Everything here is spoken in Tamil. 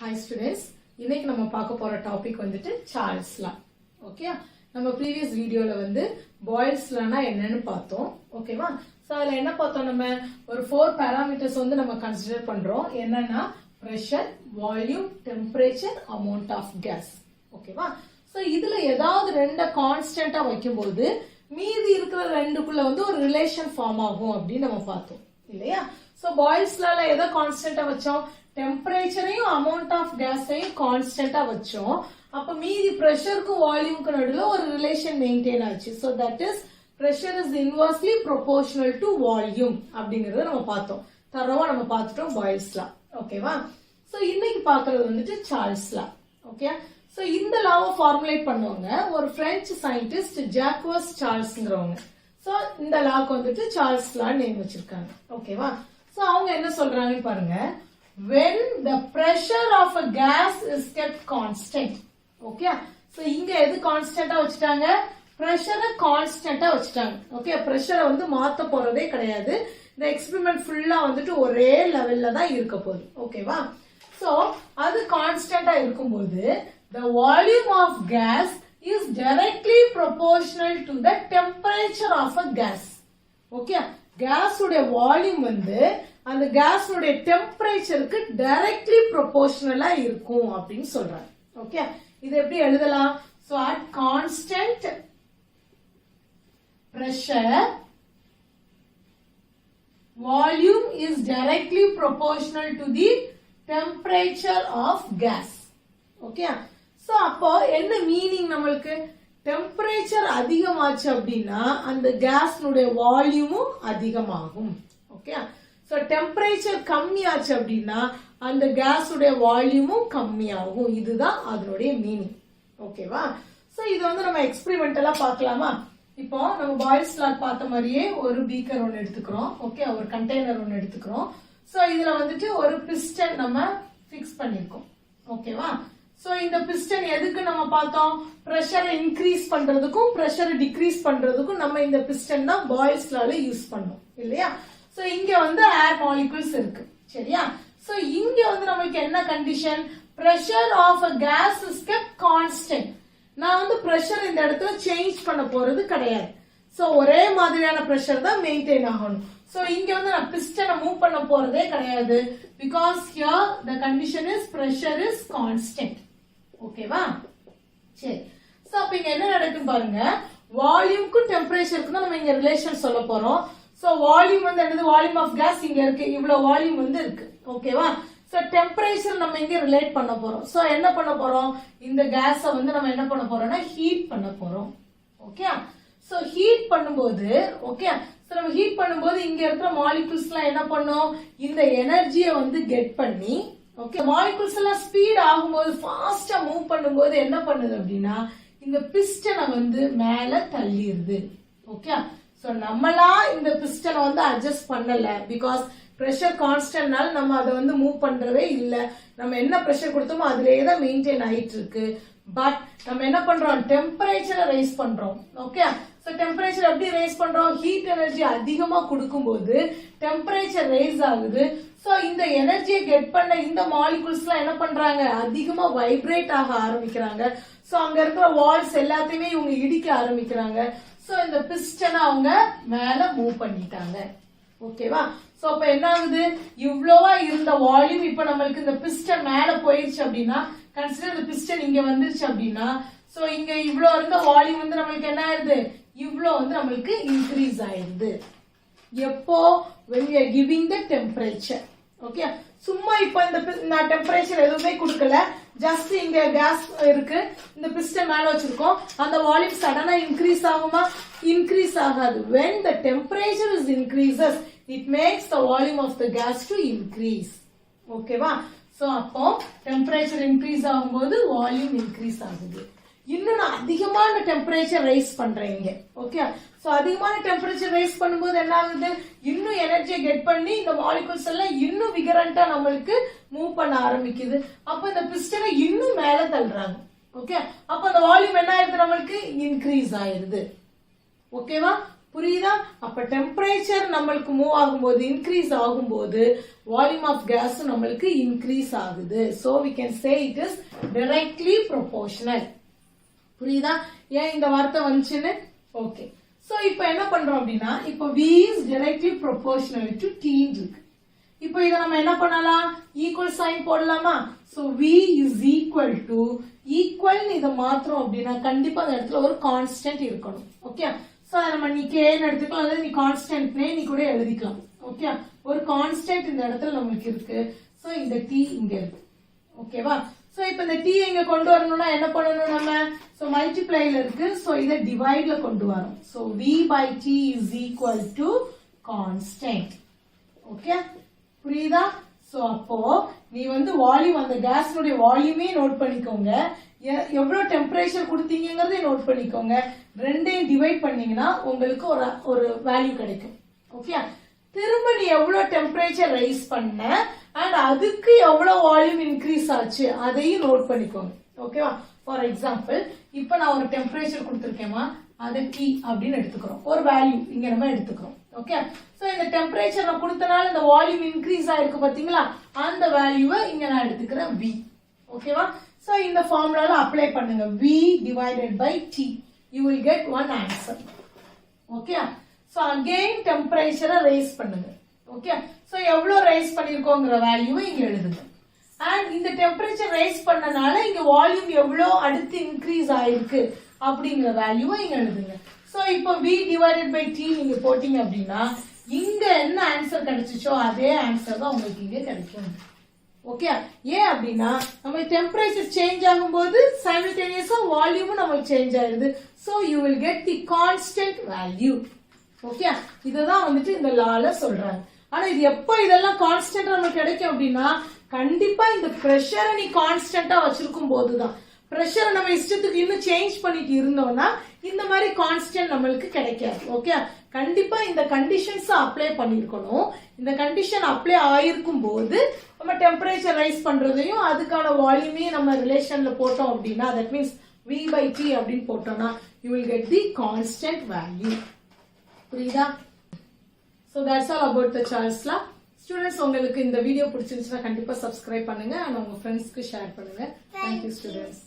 Hi students, இன்னைக்கு நம்ம பார்க்க போற டாபிக் வந்துட்டு சார்ல்ஸ் லா. ஓகே, நம்ம ப்ரீவியஸ் வீடியோல வந்து பாயில்ஸ் லானா என்னன்னு பார்த்தோம். ஓகேவா? சோ அதுல என்ன பார்த்தோம், நம்ம ஒரு 4 பாராமீட்டர்ஸ் வந்து நம்ம கன்சிடர் பண்றோம். என்னன்னா pressure, volume, temperature, amount of gas. ஓகேவா? சோ இதுல ஏதாவது ரெண்ட கான்ஸ்டன்டா வைக்கும்போது மீதி இருக்கிற ரெண்டுக்குள்ள வந்து ஒரு ரிலேஷன் ஃபார்ம் ஆகும் அப்படின்னு நம்ம பார்த்தோம் இல்லையா? சோ பாயில்ஸ் லால எதை கான்ஸ்டன்டா வச்சோம்? டெம்பரேச்சரையும் அமௌண்ட் ஆஃப் கேஸையும் கான்ஸ்டன்டா வச்சோம். அப்ப மீதி பிரஷருக்கு வால்யூம்க்கு நடுவுல ஒரு ரிலேஷன் மெயின்டைன் ஆச்சு. So that is pressure is inversely proportional to volume அப்படிங்கறத நம்ம பார்த்தோம். தரவா நம்ம பார்த்துட்டோம் பாயில்ஸ் லா. ஓகேவா? சோ இன்னைக்கு பார்க்கிறது வந்துட்டு சார்ல்ஸ் லா. ஓகே, சோ இந்த லாவை ஃபார்முலேட் பண்ணுவாங்க ஒரு பிரெஞ்சு சயின்டிஸ்ட் ஜாக்வஸ் சார்ல்ஸ்ங்கறவங்க. சோ இந்த லாக்கு வந்துட்டு சார்ல்ஸ் லா நேம் வச்சிருக்காங்க. ஓகேவா? சோ அவங்க என்ன சொல்றாங்கன்னு பாருங்க. When the pressure of a gas is kept constant. Okay, so இங்க எது கான்ஸ்டன்டா வச்சிட்டாங்க? பிரஷரை கான்ஸ்டன்டா வச்சிட்டாங்க. ஓகே, பிரஷரை வந்து மாத்த போறதே கிடையாது. இந்த எக்ஸ்பெரிமெண்ட் ஃபுல்லா வந்துட்டு ஒரே லெவல்ல தான் இருக்க போகுது. ஓகேவா? சோ அது கான்ஸ்டன்டா இருக்கும்போது the volume of gas is directly proportional to the temperature of a gas. Okay, gas உடைய வால்யூம் வந்து அந்த கேஸ் உடைய டெம்பரேச்சருக்கு டைரக்ட்லி ப்ரொபோர்ஷனலா இருக்கும் அப்படின்னு சொல்றாங்க. ஓகே, இது எப்படி எழுதலாம்? So at constant pressure volume is directly proportional to the temperature of gas. Okay, so அப்போ என்ன மீனிங் நம்மளுக்கு? டெம்பரேச்சர் அதிகமாச்சு அப்படின்னா அந்த கேஸ்னுடைய வால்யூமும் அதிகமாகும். ஓகே, சோ டெம்பரேச்சர் கம்மியாச்சு அப்படின்னா அந்த கேஸ் உடைய வால்யூமும் கம்மியாகும். இதுதான் அதனுடைய மீனிங். ஓகேவா? சோ இது வந்து நம்ம எக்ஸ்பெரிமெண்டலா பார்க்கலாமா? இப்போ நம்ம பாயில்ஸ் லா பார்த்த மாதிரியே ஒரு பீக்கர் ஒன்னு எடுத்துக்கிறோம். ஓகே, ஒரு கண்டெய்னர் ஒன்னு எடுத்துக்கிறோம். சோ இதுல வந்துட்டு ஒரு பிஸ்டன் நம்ம பிக்ஸ் பண்ணிருக்கோம். ஓகேவா? சோ இந்த பிஸ்டன் எதுக்கு நம்ம பார்த்தோம்? பிரஷரை இன்க்ரீஸ் பண்றதுக்கும் பிரஷரை டிக்ரீஸ் பண்றதுக்கும் நம்ம இந்த பிஸ்டன் தான் பாயில்ஸ் லால யூஸ் பண்ணோம் இல்லையா? சோ இங்க வந்து ஏர் மாலிகுல்ஸ் இருக்கு. சரியா? சோ இங்க வந்து நமக்கு என்ன condition? Pressure of a gas is kept constant. நான் வந்து பிரஷர் இந்த இடத்துல சேஞ்ச் பண்ண போறது கிடையாது. சோ ஒரே மாதிரியான பிரஷர் தான் மெயின்டைன் ஆகணும். சோ இங்க வந்து நான் பிஸ்டனை மூவ் பண்ண போறதே கிடையாது. because here the condition is pressure is constant. ஓகேவா? சரி, சோ அப்ப இங்க என்ன நடக்குன்னு பாருங்க. வால்யூம்க்கும் டெம்பரேச்சருக்கு தான் நம்ம இங்க ரிலேஷன் சொல்ல போறோம். சோ வால்யூம் வந்து என்னது? வால்யூம் ஆஃப் கேஸ் இங்க இருக்கு, இவ்வளவு வால்யூம் வந்து இருக்கு. ஓகேவா? சோ டெம்பரேச்சர் நம்ம இங்க ரிலேட் பண்ண போறோம். சோ என்ன பண்ண போறோம்? இந்த கேஸ வந்து நம்ம என்ன பண்ண போறோம்னா ஹீட் பண்ண போறோம். ஓகே, சோ ஹீட் பண்ணும்போது ஓகே, சோ நம்ம ஹீட் பண்ணும்போது இங்க இருக்கிற மாலிகுல்ஸ் எல்லாம் என்ன பண்ணும்? இந்த எனர்ஜியை வந்து கெட் பண்ணி ஓகே, மாலிகுல்ஸ் எல்லாம் ஸ்பீட் ஆகும்போது ஃபாஸ்டா மூவ் பண்ணும்போது என்ன பண்ணுது அப்படின்னா இந்த பிஸ்டனை வந்து மேல தள்ளிடுது. ஓகே, சோ நம்மளா இந்த பிஸ்டனை வந்து அட்ஜஸ்ட் பண்ணல. பிகாஸ் பிரஷர் கான்ஸ்டன்ட்னால நம்ம அதை வந்து மூவ் பண்றதே இல்ல. நம்ம என்ன பிரஷர் கொடுத்தோமோ அதுலயே தான் மெயின்டைன் ஆயிட்டு இருக்கு. பட் நம்ம என்ன பண்றோம்? டெம்பரேச்சரை ரைஸ் பண்றோம். ஓகே, சோ டெம்பரேச்சர் எப்படி ரைஸ் பண்றோம்? ஹீட் எனர்ஜி அதிகமா கொடுக்கும்போது டெம்பரேச்சர் ரைஸ் ஆகுது. சோ இந்த எனர்ஜியை கெட் பண்ண இந்த மாலிகுல்ஸ் எல்லாம் என்ன பண்றாங்க? அதிகமா வைப்ரேட் ஆக ஆரம்பிக்கிறாங்க. சோ அங்க இருக்கிற வால்ஸ் எல்லாத்தையுமே இவங்க இடிக்க ஆரம்பிக்கிறாங்க. சோ இந்த பிஸ்டனை அவங்க மேல மூவ் பண்ணிட்டாங்க. ஓகேவா? சோ அப்ப என்ன ஆகுது? இவ்வளவா இருந்த வால்யூம் இப்ப நம்மளுக்கு இந்த பிஸ்டன் மேல போயிருச்சு அப்படின்னா, கன்சிடர் இந்த பிஸ்டன் இங்க வந்துருச்சு அப்படின்னா, சோ இங்க இவ்வளவு இருந்த வால்யூம் வந்து நம்மளுக்கு என்ன ஆயிருது? இவ்வளவு வந்து நம்மளுக்கு இன்க்ரீஸ் ஆயிருது. எப்போ? when we are giving the temperature. Okay, சும்மா இப்ப இந்த நான் டெம்பரேச்சர் எதுவுமே கொடுக்கல, ஜஸ்ட் இங்க கேஸ் இருக்கு, இந்த பிஸ்டன் மேல வச்சிருக்கோம். அந்த வால்யூம் சடனா இன்க்ரீஸ் ஆகுமா? இன்க்ரீஸ் ஆகாது. when the temperature is increases it makes the volume of the gas to increase. ஓகேவா? சோ அப்போ டெம்பரேச்சர் இன்க்ரீஸ் ஆகும்போது வால்யூம் இன்க்ரீஸ் ஆகுது. இன்னும் நான் அதிகமான டெம்பரேச்சர் ரைஸ் பண்றேன். ஓகே, சோ அதிகமான டெம்பரேச்சர் ரைஸ் பண்ணும்போது என்ன ஆகுது? இன்னும் எனர்ஜியை கெட் பண்ணி இந்த மாலிகுல்ஸ் எல்லாம் இன்னும் விகரண்டா நம்மளுக்கு மூவ் பண்ண ஆரம்பிக்குது. அப்ப இந்த பிஸ்டனை இன்னும் மேல தள்ளுறாங்க. ஓகே, அப்ப அந்த வால்யூம் என்ன ஆயிருது? நம்மளுக்கு இன்க்ரீஸ் ஆயிருது. ஓகேவா? புரியுதா? அப்ப டெம்பரேச்சர் நம்மளுக்கு மூவ் ஆகும்போது இன்க்ரீஸ் ஆகும்போது வால்யூம் ஆஃப் கேஸ் நம்மளுக்கு இன்க்ரீஸ் ஆகுது. So we can say it is directly proportional. புரியுதா ஏன் இந்த வார்த்தை வந்துச்சுன்னு? ஓகே. சோ இப்போ என்ன பண்றோம் அப்படின்னா இப்போ V is directly proportional to T இருக்கு. இப்போ இத நம்ம என்ன பண்ணலாம்? ஈக்குவல் சைன் போடலாமா? So V is equal to equal இத மாத்திரம் அப்படின்னா கண்டிப்பா அந்த இடத்துல ஒரு கான்ஸ்டன்ட் இருக்கணும். ஓகே. சோ நம்ம நீ k ன்னு எடுத்துக்கலாம் அல்லது நீ கான்ஸ்டன்ட்னே நீ கூட எழுதிக்கலாம். ஓகே. ஒரு கான்ஸ்டன்ட் இந்த இடத்துல நமக்கு இருக்கு. சோ இந்த t இங்க இருக்கு. ஓகேவா? சோ இப்போ இந்த t இங்க கொண்டு வரணும்னா என்ன பண்ணணும் நம்ம? சோ மல்டிப்ளைல இருக்கு. சோ இத டிவைட்ல கொண்டு வரோம். So v by t is equal to constant. Okay? புரியுதா? சோ அப்போ நீ வந்து வால்யூம் அந்த கேஸ்னுடைய வால்யூமே நோட் பண்ணிக்கோங்க. எவ்வளவு டெம்பரேச்சர் கொடுத்தீங்கங்கறதை நோட் பண்ணிக்கோங்க. ரெண்டையும் டிவைட் பண்ணீங்கன்னா உங்களுக்கு ஒரு வேல்யூ கிடைக்கும். ஓகே? திரும்ப நீ எவ்வளவு டெம்பரேச்சர் ரைஸ் பண்ண அண்ட் அதுக்கு எவ்வளவு வால்யூம் இன்க்ரீஸ் ஆச்சு அதையும் நோட் பண்ணிக்கோங்க. ஓகேவா? ஃபார் எக்ஸாம்பிள் இப்ப நான் ஒரு டெம்பரேச்சர் கொடுத்திருக்கேமா, அதை T அப்படின்னு எடுத்துக்கிறோம். ஒரு வேல்யூ இங்க நம்ம எடுத்துக்கிறோம். ஓகே. சோ இந்த டெம்பரேச்சர் நான் கொடுத்தனால இந்த வால்யூம் இன்க்ரீஸ் ஆயிருக்கு பாத்தீங்களா? அந்த வேல்யூவை இங்க நான் எடுத்துக்கிறேன் V. ஓகேவா? சோ இந்த ஃபார்முலால அப்ளை பண்ணுங்க. V divided by T. You will get one answer. Okay. So again டெம்பரேச்சரை ரைஸ் பண்ணுங்க. ஓகே. சோ எவ்வளவு ரைஸ் பண்ணிருக்கோங்கிற வேல்யூவை இங்க எழுதுங்க. அண்ட் இந்த டெம்பரேச்சர் ரைஸ் பண்ணனால இங்க வால்யூம் எவ்வளவு அடுத்து இன்க்ரீஸ் ஆயிருக்கு அப்படிங்கிற வேல்யூவை இங்க எழுதுங்க. சோ இப்போ V divided by T நீங்க போட்டீங்க அப்படின்னா இங்க என்ன ஆன்சர் கிடைச்சிச்சோ அதே ஆன்சர் தான் உங்களுக்கு இங்க கிடைக்கும். ஓகே. ஏன் அப்படின்னா நம்ம டெம்பரேச்சர் சேஞ்ச் ஆகும்போது சைமல்டேனியஸா வால்யூமும் நமக்கு சேஞ்ச் ஆயிருது. So you will get the constant value. Okay. இததான் வந்துட்டு இந்த லால சொல்றாங்க. ஆனா இது எப்ப இதெல்லாம் கான்ஸ்டன்டா நமக்கு கிடைக்கும் அப்படின்னா கண்டிப்பா இந்த பிரஷரை நீ கான்ஸ்டன்டா வச்சிருக்கும் போதுதான். பிரஷரை நம்ம இஷ்டத்துக்கு இன்னும் சேஞ்ச் பண்ணிட்டு இருந்தோம்னா இந்த மாதிரி கான்ஸ்டன்ட் நம்மளுக்கு கிடைக்காது. ஓகே. கண்டிப்பா இந்த கண்டிஷன்ஸ் அப்ளை பண்ணிருக்கணும். இந்த கண்டிஷன் அப்ளை ஆயிருக்கும் போது நம்ம டெம்பரேச்சர் ரைஸ் பண்றதையும் அதுக்கான வால்யூமே நம்ம ரிலேஷன்ல போட்டோம் அப்படின்னா that means V by T அப்படின்னு போட்டோம்னா you will get the constant value. புரியுதா? So that's all about the Charles law. Students, உங்களுக்கு இந்த வீடியோ பிடிச்சிருந்துச்சுன்னா கண்டிப்பா சப்ஸ்கிரைப் பண்ணுங்க and உங்க ஃப்ரெண்ட்ஸ்க்கு ஷேர் பண்ணுங்க. Thank you students.